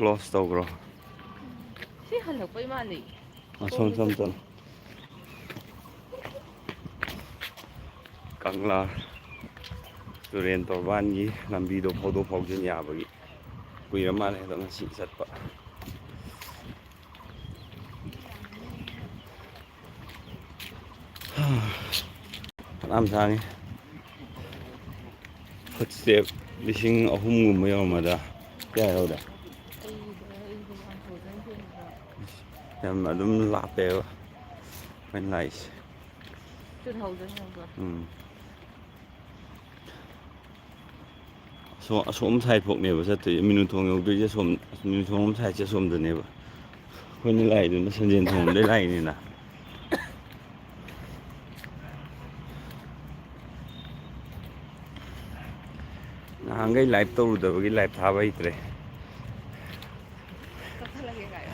Close ꯇꯧꯈ꯭ꯔꯣ ꯁꯤ ꯍꯜꯂꯛꯄꯩ ꯃꯥꯜꯂꯤ ꯑꯁꯣꯝ ꯁꯣꯝꯗ ꯁꯣꯝ ꯆꯠꯄꯩ ꯆꯠꯂꯣ ꯀꯪꯂꯥ ꯇꯨꯔꯦꯟ ꯇꯣꯔꯕꯥꯟꯒꯤ ꯂꯝꯕꯤꯗꯣ ꯐꯥꯎꯗꯣꯛ ꯐꯥꯎꯖꯤꯟ ꯌꯥꯕꯒꯤ ꯀꯨꯏꯔ ꯃꯥꯜꯂꯦ ꯑꯗꯣ ꯉꯁꯤ ꯆꯠꯄ ꯐꯅꯌꯥꯝ ꯁꯥꯡꯉꯤ ꯐꯨꯠꯁꯇꯦꯞ 3,000ꯒꯨꯝꯕ ꯌꯧꯔꯝꯃꯗ꯭ꯔꯥ ꯀꯌꯥ ꯌꯧꯔꯦ ꯑꯩꯒꯤꯗꯣ 1,000 ꯍꯦꯟꯕ꯭ꯔꯥ ꯌꯥꯝ ꯑꯗꯨꯝ ꯂꯥꯞꯄꯦꯕ ꯑꯩꯈꯣꯏꯅ ꯂꯥꯛꯏꯁꯦ 2,000 ꯌꯧꯕ꯭ꯔꯥ ꯑꯁꯣꯝ ꯁꯥꯏꯠ ꯐꯣꯛꯅꯦꯕ ꯆꯠꯇꯣꯏꯁꯦ ꯃꯤꯅꯨꯊꯣꯡ ꯌꯧꯗꯣꯏꯁꯦ ꯁꯣꯝ ꯃꯤꯅꯨꯊꯣꯡ ꯁꯥꯏꯠꯁꯦ ꯁꯣꯝꯗꯅꯦꯕ ꯑꯩꯈꯣꯏꯅ ꯂꯥꯛꯏꯗꯨꯅ ꯁꯟꯖꯦꯟ ꯊꯣꯡꯂꯣꯝꯗꯩ ꯂꯥꯛꯏꯅꯤꯅ ꯅꯍꯥꯟꯈꯩ ꯂꯥꯏꯚ ꯇꯧꯔꯨꯗꯕꯒꯤ ꯂꯥꯏꯚ ꯊꯥꯕ ꯍꯩꯇ꯭ꯔꯦ ꯀꯛꯊꯠꯂꯒꯦ ꯀꯥꯏꯌꯣ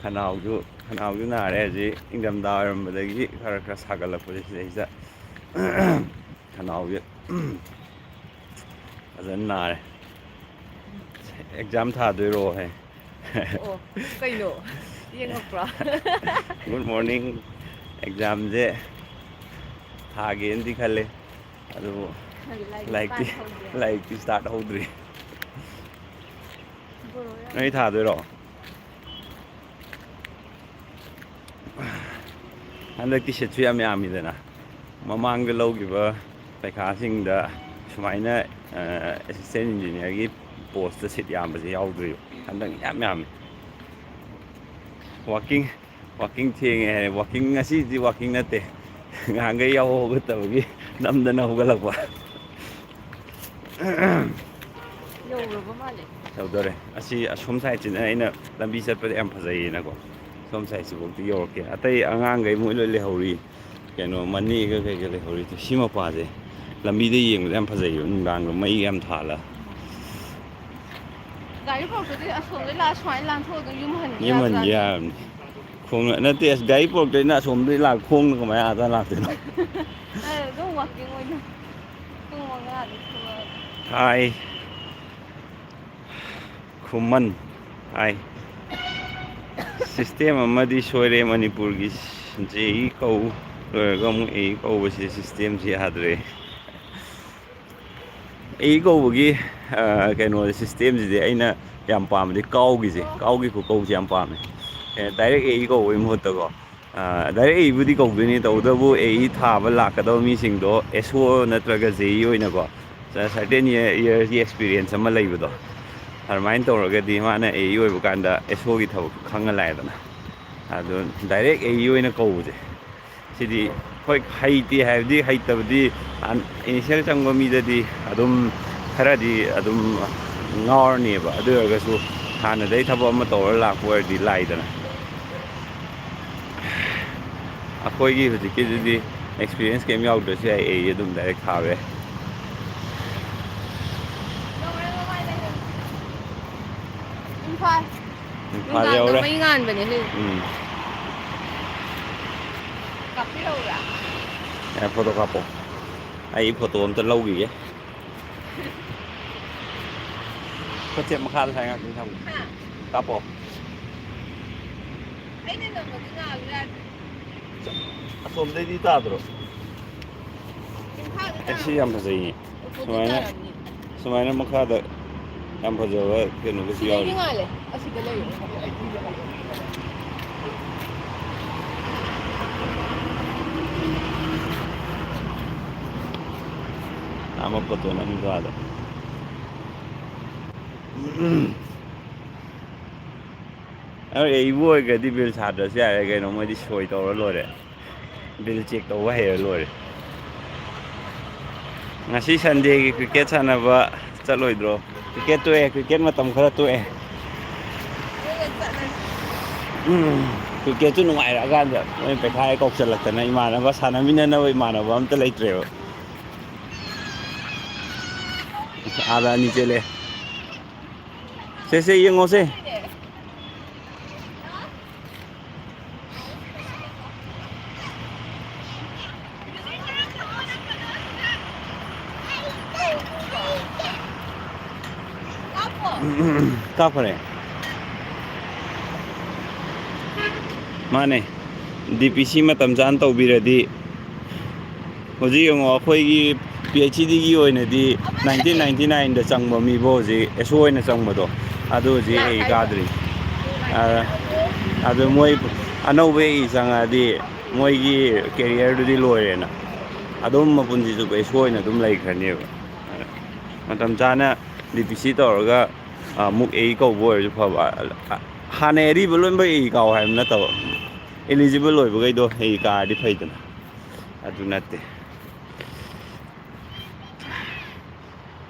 ꯈꯅꯥꯎꯁꯨ ꯅꯥꯔꯦ ꯍꯧꯖꯤꯛ ꯏꯪꯊꯝꯊꯥ ꯑꯣꯏꯔꯝꯕꯗꯒꯤ ꯈꯔ ꯁꯥꯒꯠꯂꯛꯄꯁꯦ ꯁꯤꯗꯩꯁꯤꯗ ꯈꯅꯥꯎꯁꯦ ꯐꯖꯅ ꯅꯥꯔꯦ ꯑꯦꯛꯖꯥꯝ ꯊꯥꯗꯣꯏꯔꯣꯍꯦ ꯑꯣ ꯀꯩꯅꯣ ꯌꯦꯡꯉꯛꯄ꯭ꯔꯣ ꯒꯨꯗ ꯃꯣꯔꯅꯤꯡ ꯑꯦꯛꯖꯥꯝꯁꯦ ꯊꯥꯒꯦꯅꯗꯤ ꯈꯜꯂꯦ ꯑꯗꯨꯕꯨ ꯂꯥꯏꯔꯤꯛꯇꯤ ꯄꯥꯕ ꯍꯧꯗꯦ ꯂꯥꯏꯔꯤꯛꯇꯤ ꯏꯁꯇꯥꯔꯠ ꯍꯧꯗ꯭ꯔꯤ ꯕꯣꯔꯣ ꯌꯥꯝ ꯅꯣꯏ ꯍꯦꯜꯂꯦ ꯊꯥꯗꯣꯏꯔꯣ ꯍꯟꯗꯛꯇꯤ ꯁꯤꯠꯁꯨ ꯌꯥꯝ ꯌꯥꯝꯃꯤꯗꯅ ꯃꯃꯥꯡꯗ ꯂꯧꯈꯤꯕ ꯄꯩꯈꯥꯁꯤꯡꯗ ꯁꯨꯃꯥꯏꯅ ꯑꯦꯁꯤꯁꯇꯦꯟ ꯏꯟꯖꯤꯅꯤꯌꯥꯔꯒꯤ ꯄꯣꯁꯇ ꯁꯤꯠ ꯌꯥꯝꯕꯁꯦ ꯌꯥꯎꯗ꯭ꯔꯤꯕ ꯍꯟꯗꯛ ꯌꯥꯝ ꯌꯥꯝꯃꯤ ꯋꯥꯛꯀꯤꯡ ꯊꯦꯡꯉꯦ ꯍꯥꯏ ꯋꯥꯛꯀꯤꯡ ꯉꯁꯤꯗꯤ ꯋꯥꯛꯀꯤꯡ ꯅꯠꯇꯦ ꯉꯍꯥꯟꯈꯩ ꯌꯥꯍꯧ ꯍꯧꯒꯠꯇꯕꯒꯤ ꯅꯝꯗꯅ ꯍꯧꯒꯠꯂꯛꯄ ꯌꯧꯔꯕ ꯃꯥꯜꯂꯦ ꯇꯧꯗꯣꯔꯦ ꯑꯁꯤ ꯑꯁꯣꯝ ꯁꯥꯏꯠꯁꯤꯅ ꯑꯩꯅ ꯂꯝꯕꯤ ꯆꯠꯄꯗ ꯌꯥꯝ ꯐꯖꯩꯌꯦꯅꯀꯣ ꯁꯣꯝ ꯁꯥꯏꯠꯁꯤꯐꯥꯎꯗꯤ ꯌꯧꯔꯛꯀꯦ ꯑꯇꯩ ꯑꯉꯥꯡꯈꯩ ꯃꯣꯏ ꯂꯣꯏ ꯂꯩꯍꯧꯔꯤ ꯀꯩꯅꯣ ꯃꯅꯦꯒ ꯀꯩꯀꯩ ꯂꯩꯍꯧꯔꯤ ꯁꯤ ꯃꯄꯥꯁꯦ ꯂꯝꯕꯤꯗ ꯌꯦꯡꯕꯗ ꯌꯥꯝ ꯐꯖꯩꯌꯦꯕ ꯅꯨꯡꯗꯥꯡꯗꯣ ꯃꯩ ꯌꯥꯝ ꯊꯥꯜꯂ ꯒꯥꯔꯤ ꯄꯣꯔꯛꯇꯗꯤ ꯑꯁꯣꯝꯗꯩ ꯂꯥꯛꯑ ꯁꯨꯃꯥꯏꯅ ꯂꯥꯟꯊꯣꯛꯑꯒ ꯌꯨꯝ ꯍꯟꯈꯤ ꯌꯨꯝꯍꯟꯒꯦ ꯌꯥꯕꯖꯥꯠꯅꯤ ꯌꯥꯔꯕꯅꯤ ꯈꯣꯡꯅ ꯅꯠꯇꯦ ꯑꯁ ꯒꯥꯔꯤ ꯄꯨꯔꯛꯇꯣꯏꯅ ꯑꯁꯣꯝꯗꯒꯤ ꯈꯣꯡꯅ ꯀꯃꯥꯏꯅ ꯑꯥꯗ ꯂꯥꯛꯇꯣꯏꯅꯣ ꯑꯗꯨꯝ ꯋꯥꯛꯀꯤꯡ ꯑꯣꯏꯅ ꯄꯨꯡ 5ꯗ ꯊꯣꯛꯂꯛꯑꯒ ꯍꯥꯏ ꯈꯨꯃꯟ ꯍꯥꯏ ꯁꯤꯁꯇꯦꯝ ꯑꯃꯗꯤ ꯁꯣꯏꯔꯦ ꯃꯅꯤꯄꯨꯔꯒꯤ ꯖꯦ ꯀꯧ ꯂꯣꯏꯔꯒ ꯑꯃꯨꯛ ꯀꯧꯕꯁꯦ ꯁꯤꯁꯇꯦꯝꯁꯤ ꯌꯥꯗ꯭ꯔꯦ ꯀꯧꯕꯒꯤ ꯀꯩꯅꯣ ꯁꯤꯁꯇꯦꯝꯁꯤꯗꯤ ꯑꯩꯅ ꯌꯥꯝ ꯄꯥꯝꯕꯗꯤ ꯀꯥꯎꯒꯤ ꯈꯨꯀꯧꯁꯦ ꯌꯥꯝ ꯄꯥꯝꯃꯦ ꯗꯥꯏꯔꯦꯛ ꯀꯧꯕꯒꯤ ꯃꯍꯨꯠꯇꯀꯣ ꯗꯥꯏꯔꯦꯛ ꯑꯩꯕꯨꯗꯤ ꯀꯧꯗꯣꯏꯅꯤ ꯇꯧꯕꯇꯕꯨ ꯊꯥꯕ ꯂꯥꯛꯀꯗꯕ ꯃꯤꯁꯤꯡꯗꯣ ꯑꯦꯁ ꯑꯣ ꯅꯠꯇ꯭ꯔꯒ ꯖꯦ ꯑꯣꯏꯅꯀꯣ ꯁꯔꯇꯦꯟ ꯏꯌꯥꯔꯁꯀꯤ ꯑꯦꯛꯁꯄꯤꯔꯤꯌꯦꯟꯁ ꯑꯃ ꯂꯩꯕꯗꯣ ꯑꯗꯨꯃꯥꯏꯅ ꯇꯧꯔꯒꯗꯤ ꯃꯥꯅ ꯑꯣꯏꯕ ꯀꯥꯟꯗ ꯑꯦꯁꯣꯒꯤ ꯊꯕꯛꯇꯣ ꯈꯪꯉ ꯂꯥꯛꯑꯦꯗꯅ ꯑꯗꯣ ꯗꯥꯏꯔꯦꯛ ꯑꯣꯏꯅ ꯀꯧꯕꯁꯦ ꯁꯤꯗꯤ ꯍꯣꯏ ꯍꯩꯇꯦ ꯍꯥꯏꯕꯗꯤ ꯍꯩꯇꯕꯗꯤ ꯏꯅꯤꯁꯤꯌꯦꯜ ꯆꯪꯕ ꯃꯤꯗꯗꯤ ꯑꯗꯨꯝ ꯈꯔꯗꯤ ꯑꯗꯨꯝ ꯉꯥꯎꯔꯅꯦꯕ ꯑꯗꯨ ꯑꯣꯏꯔꯒꯁꯨ ꯍꯥꯟꯅꯗꯩ ꯊꯕꯛ ꯑꯃ ꯇꯧꯔ ꯂꯥꯛꯄ ꯑꯣꯏꯔꯗꯤ ꯂꯥꯏꯗꯅ ꯑꯩꯈꯣꯏꯒꯤ ꯍꯧꯖꯤꯛꯀꯤꯗꯨꯗꯤ ꯑꯦꯛꯁꯄꯤꯔꯤꯌꯦꯟꯁ ꯀꯩꯝ ꯌꯥꯎꯗ꯭ꯔꯁꯨ ꯌꯥꯏ ꯑꯗꯨꯝ ꯗꯥꯏꯔꯦꯛ ꯊꯥꯕ ꯌꯥꯏ ꯏꯝꯐꯥꯜ ꯏꯝꯐꯥꯜ ꯅꯨꯡꯗꯥꯡꯗ ꯌꯧꯔꯦ ꯃꯩ ꯉꯥꯟꯕꯅꯦ ꯁꯤ ꯎꯝ ꯀꯥꯞꯄꯤꯔꯛꯎꯔꯥ ꯐꯣꯇꯣ ꯀꯥꯞꯄꯣ ꯑꯩ ꯐꯣꯇꯣ ꯑꯝꯇ ꯂꯧꯈꯤꯒꯦ ꯈꯨꯠꯁꯦ ꯃꯈꯥꯗ ꯁꯥꯏ ꯉꯥꯛꯇꯪ ꯊꯝꯒꯦ ꯍꯥ ꯀꯥꯞꯄꯣ ꯑꯩꯅ ꯅꯝꯃꯗꯤ ꯉꯥꯜꯂꯨ ꯌꯥꯗ꯭ꯔꯦ ꯑꯁꯣꯝꯗꯩꯗꯤ ꯇꯥꯗ꯭ꯔꯣ ꯏꯝꯐꯥꯜꯗ ꯁꯤ ꯌꯥꯝ ꯇꯥꯔꯝꯒꯅꯤ ꯐꯖꯩꯌꯦ ꯑꯣꯄꯣꯖꯤꯠ ꯇꯥꯔꯝꯅꯤ ꯁꯨꯃꯥꯏꯅ ꯃꯈꯥꯗ ꯌꯥꯝ ꯐꯖꯕ ꯀꯩꯅꯣꯒꯁꯨ ꯁꯤꯗꯩꯗꯤ ꯌꯥꯎꯔꯤ ꯉꯥꯜꯂꯦ ꯑꯁꯤꯗ ꯂꯩꯌꯨ ꯑꯃ ꯐꯣꯇꯣ ꯅꯝꯕꯗꯣ ꯑꯥꯗ ꯑꯩꯕꯨ ꯑꯣꯏꯔꯒꯗꯤ ꯕꯤꯜ ꯁꯥꯗ꯭ꯔꯁꯨ ꯌꯥꯔꯦ ꯀꯩꯅꯣ ꯃꯣꯏꯗꯤ ꯁꯣꯏ ꯇꯧꯔ ꯂꯣꯏꯔꯦ ꯕꯤꯜ ꯆꯦꯛ ꯇꯧꯕ ꯍꯩꯔ ꯂꯣꯏꯔꯦ ꯉꯁꯤ ꯁꯟꯗꯦꯒꯤ ꯀ꯭ꯔꯤꯛꯀꯦꯠ ꯁꯥꯟꯅꯕ ꯆꯠꯂꯣꯏꯗ꯭ꯔꯣ ꯀ꯭ꯔꯤꯛꯀꯦꯠ ꯇꯣꯛꯑꯦ ꯀ꯭ꯔꯤꯛꯀꯦꯠ ꯃꯇꯝ ꯈꯔ ꯇꯣꯛꯑꯦ ꯆꯠꯂꯅꯤ ꯀ꯭ꯔꯤꯛꯀꯦꯠꯁꯨ ꯅꯨꯡꯉꯥꯏꯔꯛꯑꯀꯥꯟꯗ ꯃꯣꯏ ꯄꯩꯈꯥ ꯍꯦꯛ ꯀꯧꯁꯤꯜꯂꯛꯇꯅ ꯏꯃꯥꯟꯅꯕ ꯁꯥꯟꯅꯃꯤꯟꯅꯅꯕ ꯏꯃꯥꯟꯅꯕ ꯑꯝꯇ ꯂꯩꯇ꯭ꯔꯦꯕ ꯑꯥꯗ ꯑꯅꯤ ꯆꯦꯜꯂꯦ ꯁꯦ ꯌꯦꯡꯉꯣꯁꯦ ꯀꯥꯞꯈ꯭ꯔꯦ ꯃꯥꯅꯦ DPC ꯃꯇꯝ ꯆꯥꯅ ꯇꯧꯕꯤꯔꯗꯤ ꯍꯧꯖꯤꯛ ꯌꯦꯡꯉꯣ ꯑꯩꯈꯣꯏꯒꯤ PhDꯒꯤ ꯑꯣꯏꯅꯗꯤ 1999ꯗ ꯆꯪꯕ ꯃꯤꯕꯨ ꯍꯧꯖꯤꯛ ꯑꯦꯁꯣ ꯑꯣꯏꯅ ꯆꯪꯕꯗꯣ ꯑꯗꯨ ꯍꯧꯖꯤꯛ AE ꯀꯥꯗ꯭ꯔꯤ ꯑꯗꯨ ꯃꯣꯏ ꯑꯅꯧꯕ AE ꯆꯪꯉꯛꯑꯗꯤ ꯃꯣꯏꯒꯤ ꯀꯦꯔꯤꯌꯔꯗꯨꯗꯤ ꯂꯣꯏꯔꯦꯅ ꯑꯗꯨꯝ ꯃꯄꯨꯟꯁꯤ ꯆꯨꯞꯄ ꯑꯦꯁꯣ ꯑꯣꯏꯅ ꯑꯗꯨꯝ ꯂꯩꯈ꯭ꯔꯅꯦꯕ ꯃꯇꯝ ꯆꯥꯅ DPC ꯇꯧꯔꯒ ꯑꯃꯨꯛ AE ꯀꯧꯕ ꯑꯣꯏꯔꯁꯨ ꯐꯕ ꯍꯥꯟꯅ ꯑꯔꯤꯕ ꯂꯣꯏꯅꯃꯛ AE ꯀꯥꯎ ꯍꯥꯏꯕ ꯅꯠꯇꯕ ꯑꯦꯂꯤꯖꯤꯕꯜ ꯑꯣꯏꯕꯈꯩꯗꯣ AE ꯀꯥꯔꯗꯤ ꯐꯩꯗꯅ ꯑꯗꯨ ꯅꯠꯇꯦ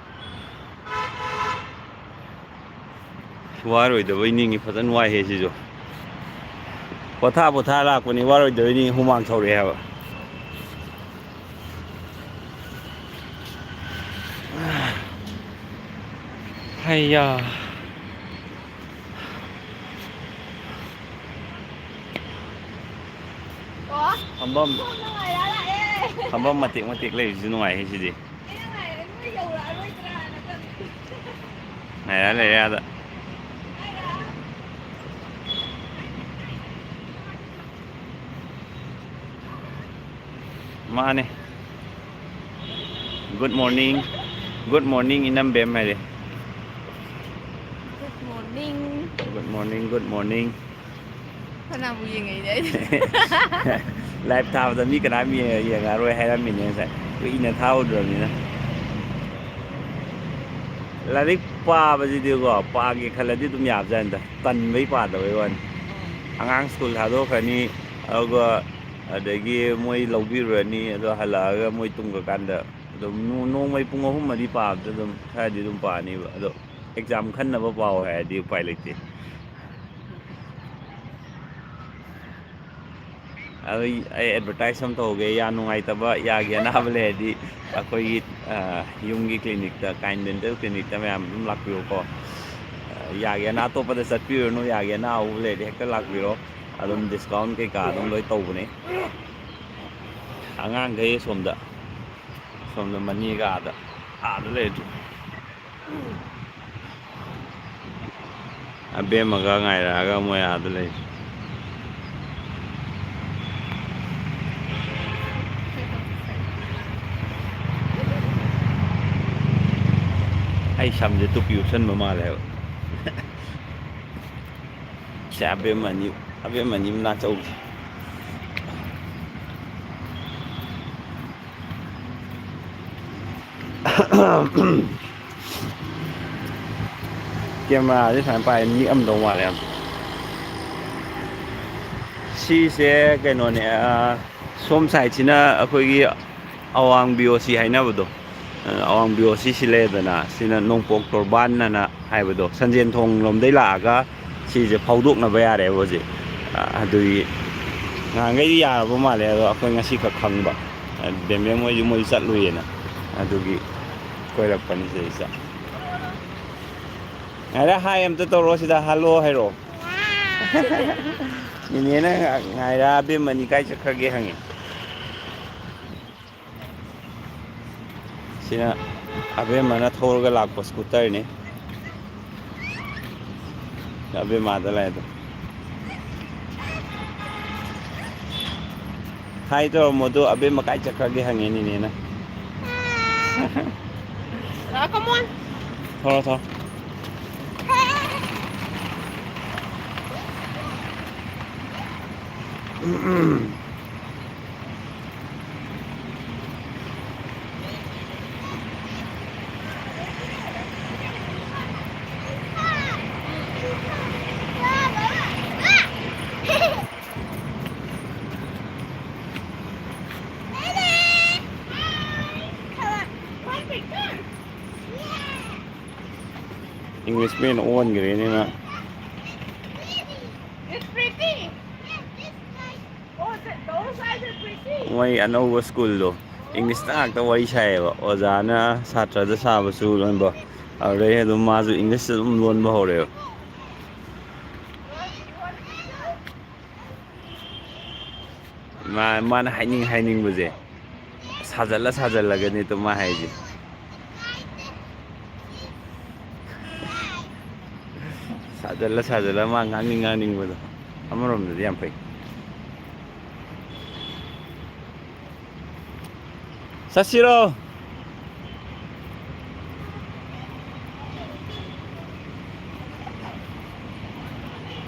ꯋꯥꯔꯣꯏꯗꯕꯩ ꯅꯤꯡꯉꯤ ꯐꯖꯅ ꯋꯥꯏꯍꯦ ꯁꯤꯁꯨ ꯄꯣꯊꯥ ꯂꯥꯛꯄꯅꯤ ꯋꯥꯔꯣꯏꯗꯕꯩ ꯅꯤꯡꯉꯤ ꯍꯨꯃꯥꯡ ꯁꯧꯔꯛꯑꯦ ꯍꯥꯏꯕ ꯍꯩꯌꯥ ꯑꯣ ꯐꯝꯐꯝ ꯁꯣꯝꯗ ꯉꯥꯏꯔ ꯂꯥꯛꯑꯦ ꯐꯝꯐꯝ ꯃꯇꯦꯛ ꯂꯩꯕꯁꯨ ꯅꯨꯡꯉꯥꯏꯍꯦ ꯁꯤꯗꯤ ꯑꯩꯅ ꯉꯥꯏꯔꯦ ꯅꯣꯏ ꯌꯧꯔꯛꯑꯔꯣꯏꯗ꯭ꯔꯥꯅ ꯉꯥꯏꯔ ꯂꯩꯔꯦ ꯑꯥꯗ ꯃꯥꯅꯦ ꯒꯨꯗ ꯃꯣꯔꯅꯤꯡ ꯏꯅꯝꯕꯦꯝ ꯍꯥꯏꯔꯦ ꯒꯨꯗ ꯃꯣꯔꯅꯤꯡ ꯒꯨꯗ ꯃꯣꯔꯅꯤꯡ ꯀꯅꯥꯕꯨ ꯌꯦꯡꯉꯛꯏꯅꯦ ꯑꯩꯗꯤ ꯂꯥꯏꯚ ꯊꯥꯕꯗ ꯃꯤ ꯀꯅꯥꯝ ꯌꯦꯡꯉꯔꯣꯏ ꯍꯥꯏꯔꯝꯃꯤꯅꯦ ꯉꯁꯥꯏ ꯀꯨꯏꯅ ꯊꯥꯍꯧꯗ꯭ꯔꯕꯅꯤꯅ ꯂꯥꯏꯔꯤꯛ ꯄꯥꯕꯁꯤꯗꯤꯀꯣ ꯄꯥꯒꯦ ꯈꯜꯂꯗꯤ ꯑꯗꯨꯝ ꯌꯥꯕꯖꯥꯠꯅꯤꯗ ꯇꯟꯕꯩ ꯄꯥꯗꯕꯩ ꯋꯥꯅꯤ ꯑꯉꯥꯡ ꯁ꯭ꯀꯨꯜ ꯊꯥꯗꯣꯛꯈ꯭ꯔꯅꯤ ꯑꯗꯨꯒ ꯑꯗꯒꯤ ꯃꯣꯏ ꯂꯧꯕꯤꯔꯨꯔꯅꯤ ꯑꯗꯣ ꯍꯜꯂꯛꯑꯒ ꯃꯣꯏ ꯇꯨꯝꯈ꯭ꯔꯀꯥꯟꯗ ꯑꯗꯨꯝ ꯅꯣꯡꯃꯩ ꯄꯨꯡ 3 ꯃꯔꯤ ꯄꯥꯕꯗ ꯑꯗꯨꯝ ꯈꯔꯗꯤ ꯑꯗꯨꯝ ꯄꯥꯅꯤꯕ ꯑꯗꯣ ꯑꯦꯛꯖꯥꯝ ꯈꯟꯅꯕ ꯄꯥꯎ ꯍꯥꯏꯔꯗꯤ ꯎꯄꯥꯏ ꯂꯩꯇꯦ ꯑꯗꯣ ꯑꯩ ꯑꯦꯗꯚꯔꯇꯥꯏꯁ ꯑꯃ ꯇꯧꯒꯦ ꯌꯥ ꯅꯨꯡꯉꯥꯏꯇꯕ ꯌꯥꯒꯤ ꯑꯅꯥꯕ ꯂꯩꯔꯗꯤ ꯑꯩꯈꯣꯏꯒꯤ ꯌꯨꯝꯒꯤ ꯀ꯭ꯂꯤꯅꯤꯛꯇ ꯀꯥꯏꯟ ꯗꯦꯟꯇꯦꯜ ꯀ꯭ꯂꯤꯅꯤꯛꯇ ꯃꯌꯥꯝ ꯑꯗꯨꯝ ꯂꯥꯛꯄꯤꯌꯨꯀꯣ ꯌꯥꯒꯤ ꯑꯇꯣꯞꯄꯗ ꯆꯠꯄꯤꯔꯨꯔꯅꯨ ꯌꯥꯒꯤ ꯑꯅꯥꯕꯕꯨ ꯂꯩꯔꯗꯤ ꯍꯦꯛꯇ ꯂꯥꯛꯄꯤꯔꯣ ꯑꯗꯨꯝ ꯗꯤꯁꯀꯥꯎꯟ ꯀꯩꯀꯥ ꯑꯗꯨꯝ ꯂꯣꯏ ꯇꯧꯕꯅꯦ ꯑꯉꯥꯡꯈꯩ ꯁꯣꯝꯗ ꯃꯅꯤꯒ ꯑꯥꯗ ꯂꯩꯔꯤ ꯑꯕꯦꯝꯃꯒ ꯉꯥꯏꯔꯛꯑꯒ ꯃꯣꯏ ꯑꯥꯗ ꯂꯩ ꯑꯩ ꯁꯝꯁꯦ ꯇꯨꯄꯤ ꯎꯞꯁꯟꯕ ꯃꯥꯜꯂꯦꯕ ꯁꯦ ꯑꯕꯦꯝꯃ ꯑꯅꯤ ꯃꯅꯥꯛ ꯆꯠꯂꯨꯁꯦ ꯀꯦꯃꯦꯔꯥꯁꯦ ꯁꯨꯃꯥꯏꯅ ꯄꯥꯏ ꯅꯤꯛꯑꯝꯗꯧ ꯃꯥꯜꯂꯦ ꯌꯥꯝ ꯁꯤꯁꯦ ꯀꯩꯅꯣꯅꯦ ꯁꯣꯝ ꯁꯥꯏꯠꯁꯤꯅ ꯑꯩꯈꯣꯏꯒꯤ ꯑꯋꯥꯡ BOC ꯍꯥꯏꯅꯕꯗꯣ ꯑꯋꯥꯡ BOC ꯁꯤꯜꯂꯛꯑꯦꯗꯅ ꯁꯤꯅ ꯅꯣꯡꯄꯣꯛ ꯇꯣꯔꯕꯥꯟꯅ ꯍꯥꯏꯕꯗꯣ ꯁꯟꯖꯦꯟ ꯊꯣꯡ ꯂꯣꯝꯗꯩ ꯂꯥꯛꯑꯒ ꯁꯤꯁꯦ ꯐꯥꯎꯗꯣꯛꯅꯕ ꯌꯥꯔꯦꯕ ꯍꯧꯖꯤꯛ ꯑꯗꯨꯒꯤ ꯅꯍꯥꯟꯈꯩꯗꯤ ꯌꯥꯔꯕ ꯃꯥꯜꯂꯦ ꯑꯗꯣ ꯑꯩꯈꯣꯏ ꯉꯁꯤꯈꯛ ꯈꯪꯕ ꯕꯦꯝꯕꯦꯝ ꯃꯣꯏꯁꯨ ꯆꯠꯂꯨꯏꯌꯦꯅ ꯑꯗꯨꯒꯤ ꯀꯣꯏꯔꯛꯄꯅꯤ ꯁꯤꯗꯩꯁꯤꯗ ꯉꯥꯏꯔꯦ ꯍꯥꯏ ꯑꯝꯇ ꯇꯧꯔꯣ ꯁꯤꯗ ꯍꯜꯂꯣ ꯍꯥꯏꯔꯛꯑꯣ ꯅꯦꯅꯦꯅ ꯉꯥꯏꯔ ꯑꯕꯦꯝꯃꯅꯤ ꯀꯥꯏ ꯆꯠꯈ꯭ꯔꯒꯦ ꯍꯪꯉꯤ ꯁꯤꯅ ꯑꯕꯦꯝꯃꯅ ꯊꯧꯔꯒ ꯂꯥꯛꯄ ꯁ꯭ꯀꯨꯇꯔꯅꯤ ꯑꯕꯦꯝꯃ ꯑꯥꯗ ꯂꯩ ꯍꯥꯏ ꯇꯧꯔꯝꯃꯣꯗꯣ ꯑꯕꯦꯝꯃ ꯀꯥꯏ ꯆꯠꯈ꯭ꯔꯒꯦ ꯍꯪꯉꯤ ꯅꯦꯅꯦꯅ Come on. ꯊꯧꯔꯣ English man ꯑꯣꯟꯈ꯭ꯔꯦꯅꯦ ꯃꯥ It's pretty. Oh, those eyes are pretty. ꯃꯣꯏ ꯑꯅꯧꯕ ꯁ꯭ꯀꯨꯜꯗꯣ ꯏꯪꯂꯤꯁꯇ ꯉꯥꯛꯇ ꯋꯥꯔꯤ ꯁꯥꯏꯌꯦꯕ ꯑꯣꯖꯥꯅ ꯁꯥꯇ꯭ꯔꯗ ꯁꯥꯕꯁꯨ ꯂꯣꯏꯅꯕ ꯑꯗꯨꯗꯩ ꯑꯗꯨꯝ ꯃꯥꯁꯨ ꯏꯪꯂꯤꯁꯇ ꯑꯗꯨꯝ ꯂꯣꯟꯕ ꯍꯧꯔꯦꯕ ꯃꯥꯅ ꯍꯥꯏꯅꯤꯡꯕꯁꯦ ꯁꯥꯖꯜꯂꯒꯅꯤ ꯇꯨ ꯃꯥ ꯍꯥꯏꯁꯦ ꯁꯥꯖꯜꯂ ꯃꯥ ꯉꯥꯡꯅꯤꯡꯕꯗꯣ ꯑꯃꯔꯣꯝꯗꯗꯤ ꯌꯥꯝ ꯐꯩ ꯆꯠꯁꯤꯔꯣ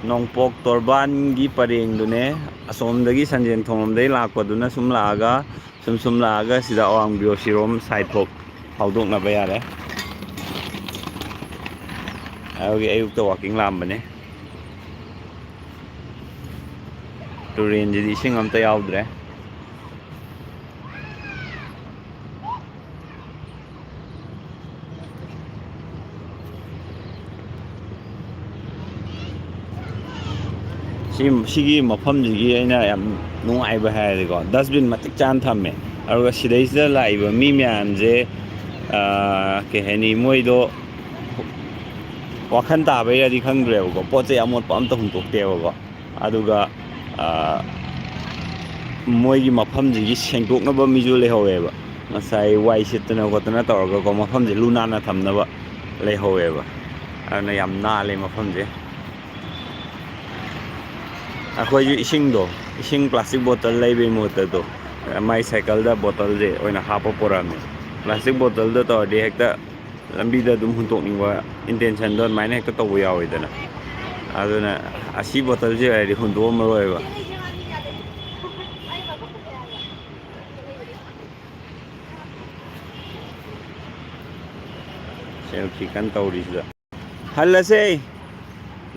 ꯅꯣꯡꯄꯣꯛ ꯇꯣꯔꯕꯥꯟꯒꯤ ꯄꯔꯦꯡꯗꯨꯅꯦ ꯑꯁꯣꯝꯗꯒꯤ ꯁꯟꯖꯦꯟ ꯊꯣꯡꯂꯣꯝꯗꯒꯤ ꯂꯥꯛꯄꯗꯨꯅ ꯁꯨꯝ ꯂꯥꯛꯑꯒ ꯁꯤꯗ ꯑꯋꯥꯡ ꯕꯤꯌꯣꯁꯤꯔꯣꯝ ꯁꯥꯏꯠ ꯐꯥꯎ ꯐꯥꯎꯗꯣꯛꯅꯕ ꯌꯥꯔꯦ ꯑꯗꯨꯒꯤ ꯑꯌꯨꯛꯇ ꯋꯥꯛꯀꯤꯡ ꯂꯥꯛꯑꯝꯕꯅꯦ ꯇꯨꯔꯦꯟꯁꯤꯗꯤ ꯏꯁꯤꯡ ꯑꯝꯇ ꯌꯥꯎꯗ꯭ꯔꯦ ꯁꯤꯒꯤ ꯃꯐꯝꯁꯤꯒꯤ ꯑꯩꯅ ꯌꯥꯝ ꯅꯨꯡꯉꯥꯏꯕ ꯍꯥꯏꯔꯗꯤꯀꯣ ꯗꯁꯕꯤꯟ ꯃꯇꯤꯛ ꯆꯥꯅ ꯊꯝꯃꯦ ꯑꯗꯨꯒ ꯁꯤꯗꯩꯁꯤꯗ ꯂꯥꯛꯏꯕ ꯃꯤ ꯃꯌꯥꯝꯁꯦ ꯀꯩ ꯍꯥꯏꯅꯤ ꯃꯣꯏꯗꯣ ꯋꯥꯈꯜ ꯇꯥꯕꯩꯔꯗꯤ ꯈꯪꯗ꯭ꯔꯦꯕꯀꯣ ꯄꯣꯠ ꯆꯩ ꯑꯃꯣꯠꯄ ꯑꯝꯇ ꯍꯨꯟꯇꯣꯛꯇꯦꯕꯀꯣ ꯑꯗꯨꯒ ꯃꯣꯏꯒꯤ ꯃꯐꯝꯁꯤꯒꯤ ꯁꯦꯡꯗꯣꯛꯅꯕ ꯃꯤꯁꯨ ꯂꯩꯍꯧꯋꯦꯕ ꯉꯁꯥꯏ ꯋꯥꯏ ꯁꯤꯠꯇꯅ ꯈꯣꯠꯇꯅ ꯇꯧꯔꯒꯀꯣ ꯃꯐꯝꯁꯦ ꯂꯨ ꯅꯥꯟꯅ ꯊꯝꯅꯕ ꯂꯩꯍꯧꯋꯦꯕ ꯑꯗꯨꯅ ꯌꯥꯝ ꯅꯥꯜꯂꯦ ꯃꯐꯝꯁꯦ ꯑꯩꯈꯣꯏꯁꯨ ꯏꯁꯤꯡ ꯄ꯭ꯂꯥꯁꯇꯤꯛ ꯕꯣꯇꯜ ꯂꯩꯕꯩ ꯃꯍꯨꯠꯇꯗꯣ ꯃꯥꯏ ꯁꯥꯏꯀꯜꯗ ꯕꯣꯇꯜꯁꯦ ꯑꯣꯏꯅ ꯍꯥꯞꯄ ꯄꯨꯔꯛꯑꯝꯃꯦ ꯄ꯭ꯂꯥꯁꯇꯤꯛ ꯕꯣꯇꯜꯗ ꯇꯧꯔꯗꯤ ꯍꯦꯛꯇ ꯂꯝꯕꯤꯗ ꯑꯗꯨꯝ ꯍꯨꯟꯇꯣꯛꯅꯤꯡꯕ ꯏꯟꯇꯦꯟꯁꯟꯗꯣ ꯑꯗꯨꯃꯥꯏꯅ ꯍꯦꯛꯇ ꯇꯧꯕ ꯌꯥꯎꯋꯤꯗꯅ ꯑꯗꯨꯅ ꯑꯁꯤ ꯕꯣꯇꯜꯁꯦ ꯑꯣꯏꯔꯗꯤ ꯍꯨꯟꯗꯣꯛꯑꯝꯃꯔꯣꯏꯕ ꯁꯦꯜꯐꯤ ꯀꯟꯅ ꯇꯧꯔꯤꯁꯤꯗ ꯍꯜꯂꯁꯦ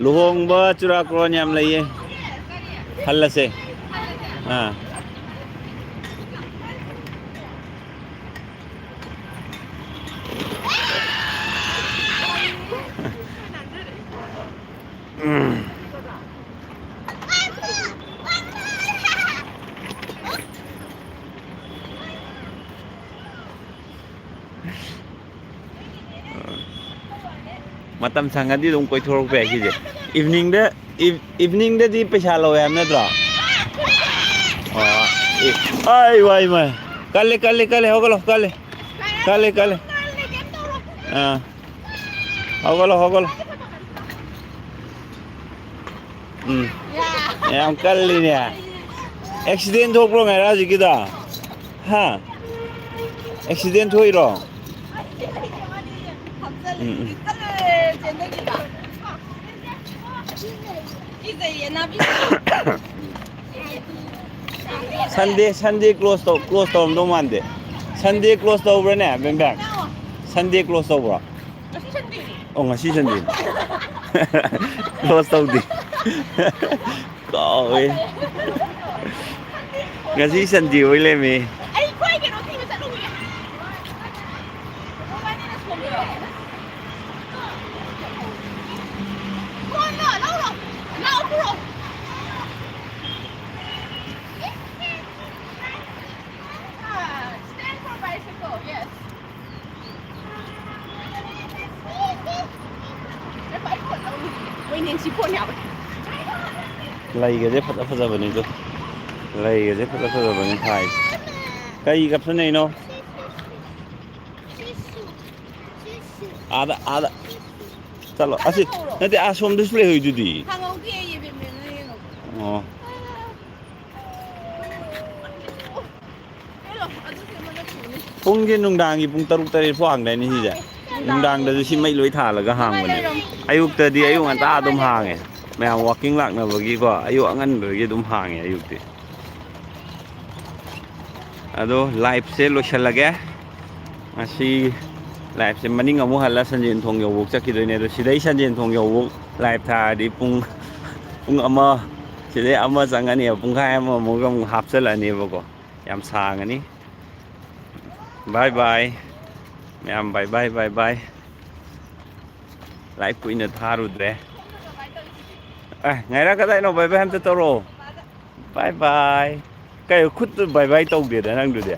ꯂꯨꯍꯣꯡꯕ ꯆꯨꯔꯥꯀꯣꯔꯣꯟ ꯌꯥꯝ ꯂꯩꯌꯦ ꯍꯜꯂꯁꯦ ꯃꯇꯝ ꯁꯪꯉꯗꯤ ꯑꯗꯨꯝ ꯀꯣꯏꯊꯣꯔꯛꯄ ꯌꯥꯏ ꯁꯤꯁꯦ ꯏꯚꯤꯅꯤꯡꯗꯗꯤ ꯄꯩꯁꯥ ꯂꯧꯋꯦ ꯍꯥꯏꯕ ꯅꯠꯇ꯭ꯔꯣ ꯑꯩ ꯋꯥꯏ ꯃꯥꯏ ꯀꯜꯂꯦ ꯍꯧꯒꯠꯂꯣ ꯀꯜꯂꯦ ꯍꯧꯒꯠꯂꯣ ꯌꯥꯝ ꯀꯜꯂꯤꯅꯦ ꯑꯦꯛꯁꯤꯗꯦꯟ ꯊꯣꯛꯄ꯭ꯔꯣ ꯉꯥꯏꯔ ꯍꯧꯖꯤꯛꯀꯤꯗꯣ ꯍꯥ ꯑꯦꯛꯁꯤꯗꯦꯟ ꯊꯣꯛꯏꯔꯣ ꯁꯟꯗꯦ ꯀ꯭ꯂꯣꯖ ꯇꯧꯔꯝꯗꯧ ꯃꯥꯟꯗꯦ ꯁꯟꯗꯦ ꯀ꯭ꯂꯣꯖ ꯇꯧꯕ꯭ꯔꯥꯅꯦ ꯕꯦꯝꯕꯦꯝ ꯁꯟꯗꯦ ꯀ꯭ꯂꯣꯖ ꯇꯧꯕ꯭ꯔꯣ ꯑꯣ ꯉꯁꯤ ꯁꯟꯗꯦ ꯀ꯭ꯂꯣꯖ ꯇꯧꯗꯦ ꯀꯥꯎꯋꯦ ꯉꯁꯤ ꯁꯟꯗꯦ ꯑꯣꯏ ꯂꯩꯔꯝꯃꯦ ꯂꯩꯒꯁꯦ ꯐꯖꯕꯅꯤꯗꯣ ꯂꯩꯒꯁꯦ ꯐꯖꯕꯅꯤ ꯊꯥꯏꯁꯦ ꯀꯩ ꯀꯞꯁꯟꯅꯩꯅꯣ ꯑꯥꯗ ꯆꯠꯂꯣ ꯑꯁꯤ ꯅꯠꯇꯦ ꯑꯁꯣꯝꯗꯁꯨ ꯂꯩꯍꯧꯏꯗꯨꯗꯤ ꯑꯣ ꯄꯨꯡꯁꯦ ꯅꯨꯡꯗꯥꯡꯒꯤ ꯄꯨꯡ 6-7 ꯐꯥꯎ ꯍꯥꯡꯗꯥꯏꯅꯦ ꯁꯤꯁꯦ ꯅꯨꯡꯗꯥꯡꯗꯁꯨ ꯁꯤ ꯃꯩ ꯂꯣꯏ ꯊꯥꯜꯂꯒ ꯍꯥꯡꯕꯅꯦ ꯑꯌꯨꯛꯇꯗꯤ ꯑꯌꯨꯛ ꯉꯟꯇꯥ ꯑꯗꯨꯝ ꯍꯥꯡꯉꯦ ꯃꯌꯥꯝ ꯋꯥꯛꯀꯤꯡ ꯂꯥꯛꯅꯕꯒꯤꯀꯣ ꯑꯌꯨꯛ ꯑꯉꯟꯕꯗꯒꯤ ꯑꯗꯨꯝ ꯍꯥꯡꯉꯦ ꯑꯌꯨꯛꯇꯤ ꯑꯗꯣ ꯂꯥꯏꯐꯁꯦ ꯂꯣꯏꯁꯤꯜꯂꯒꯦ ꯉꯁꯤ ꯂꯥꯏꯐꯁꯦ ꯃꯅꯤꯡ ꯑꯃꯨꯛ ꯍꯜꯂ ꯁꯟꯖꯦꯟ ꯊꯣꯡ ꯌꯧꯕꯧ ꯆꯠꯈꯤꯗꯣꯏꯅꯦ ꯑꯗꯣ ꯁꯤꯗꯩ ꯁꯟꯖꯦꯟ ꯊꯣꯡ ꯌꯧꯕꯧ ꯂꯥꯏꯐ ꯊꯥꯔꯗꯤ ꯄꯨꯡ ꯑꯃ ꯁꯤꯗꯩ ꯑꯃ ꯆꯪꯉꯅꯦꯕ ꯄꯨꯡꯈꯥꯏ ꯑꯃꯃꯨꯛ ꯑꯃꯨꯛ ꯍꯥꯞꯆꯤꯜꯂꯅꯦꯕꯀꯣ ꯌꯥꯝ ꯁꯥꯡꯉꯅꯤ ꯕꯥꯏ ꯕꯥꯏ ꯃꯌꯥꯝ ꯕꯥꯏ ꯂꯥꯏꯐ ꯀꯨꯏꯅ ꯊꯥꯔꯨꯗ꯭ꯔꯦ ꯉꯥꯏꯔ ꯀꯗꯥꯏꯅꯣ ꯕꯥꯏ ꯑꯝꯇ ꯇꯧꯔꯛꯑꯣ ꯕꯥꯏ ꯀꯩ ꯈꯨꯠꯇꯨ ꯕꯥꯏ ꯇꯧꯗꯦꯗ ꯅꯪꯗꯨꯗꯤ